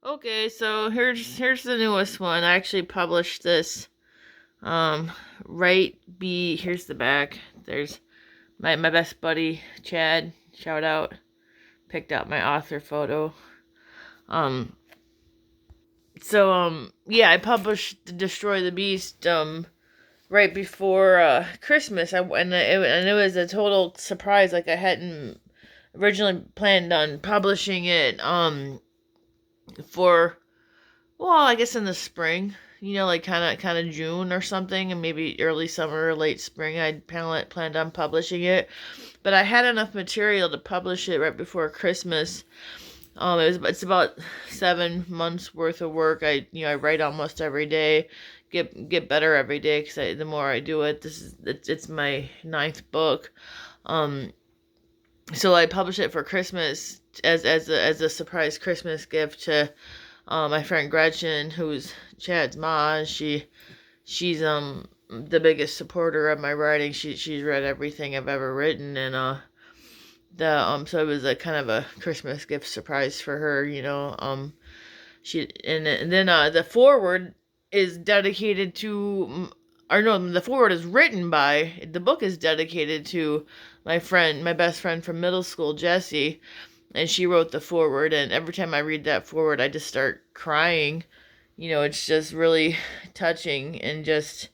Okay, so here's the newest one. I actually published this. Um, right B. Here's the back. There's my best buddy Chad. Shout out. Picked out my author photo. Um, yeah, I published Destroy the Beast. Right before Christmas. And it was a total surprise. Like I hadn't originally planned on publishing it. For Well, I guess in the spring, like kind of June or something, and maybe early summer or late spring. I'd planned on publishing it, but I had enough material to publish it right before Christmas. It's about 7 months worth of work. I write almost every day, get better every day because the more I do it, it's my ninth book. Um, so I published it for Christmas as a surprise Christmas gift to my friend Gretchen, who's Chad's mom. She's the biggest supporter of my writing. She's read everything I've ever written, and the so it was a kind of a Christmas gift surprise for her. She and then the foreword is dedicated to, or no, the foreword is written by, the book is dedicated to my best friend from middle school, Jessie, and she wrote the foreword. And every time I read that foreword, I just start crying. It's just really touching. And just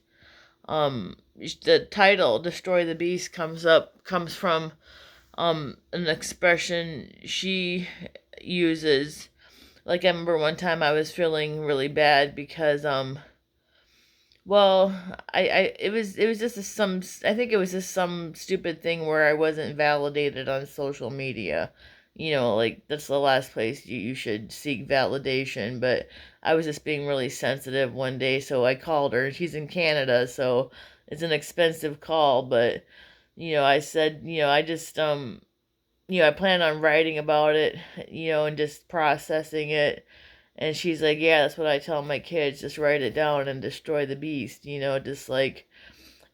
the title "Destroy the Beast" comes from an expression she uses. Like, I remember one time I was feeling really bad because well, it was just some, I think it was just some stupid thing where I wasn't validated on social media. Like, that's the last place you should seek validation. But I was just being really sensitive one day, so I called her. She's in Canada, so it's an expensive call. But I said, I just I plan on writing about it, and just processing it. And she's like, yeah, that's what I tell my kids. Just write it down and destroy the beast.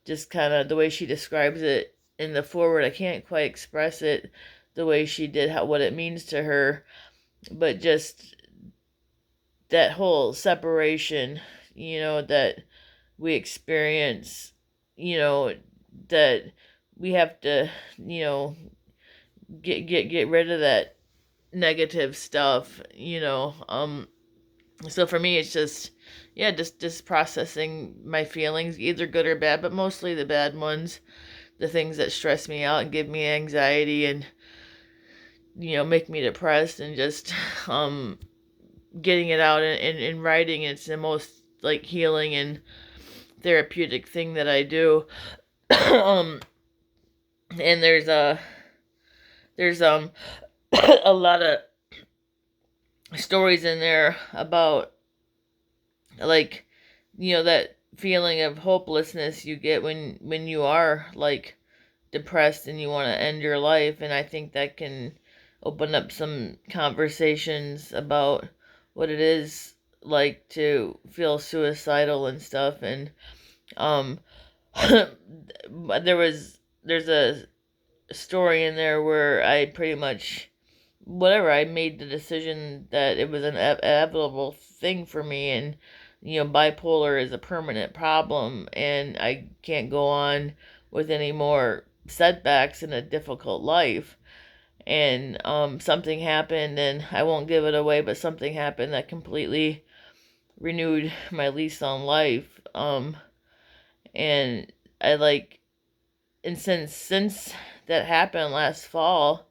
Just kind of the way she describes it in the forward. I can't quite express it the way she did, what it means to her. But just that whole separation, that we experience, you know, that we have to, you know, get rid of that negative stuff. So for me, it's just, yeah, just processing my feelings, either good or bad, but mostly the bad ones, the things that stress me out and give me anxiety and make me depressed. And just getting it out in writing. It's the most, like, healing and therapeutic thing that I do. um and there's a lot of stories in there about, like, that feeling of hopelessness you get when you are, like, depressed and you want to end your life. And I think that can open up some conversations about what it is like to feel suicidal and stuff. And um there's a story in there where I pretty much, whatever, I made the decision that it was an inevitable thing for me. And bipolar is a permanent problem, and I can't go on with any more setbacks in a difficult life. And something happened, and I won't give it away, but something happened that completely renewed my lease on life. And I, like, and since that happened last fall,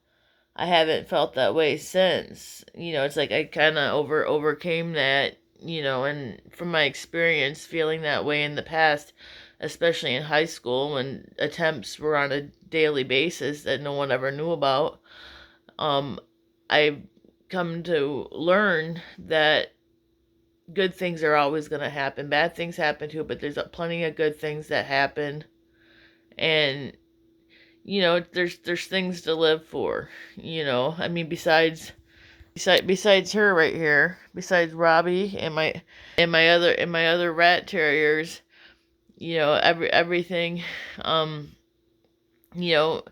I haven't felt that way since. It's like I kind of overcame that. And from my experience feeling that way in the past, especially in high school when attempts were on a daily basis that no one ever knew about, um, I've come to learn that good things are always going to happen. Bad things happen too, but there's plenty of good things that happen. And there's things to live for. I mean, besides her right here, besides Robbie and my other rat terriers, everything, um you know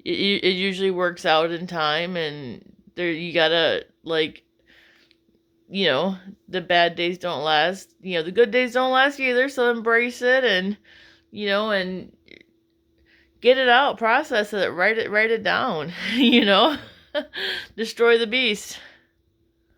it usually works out in time. And there, you gotta, like, you know, the bad days don't last. You know, the good days don't last either, so embrace it and, and get it out, process it, write it down, Destroy the beast.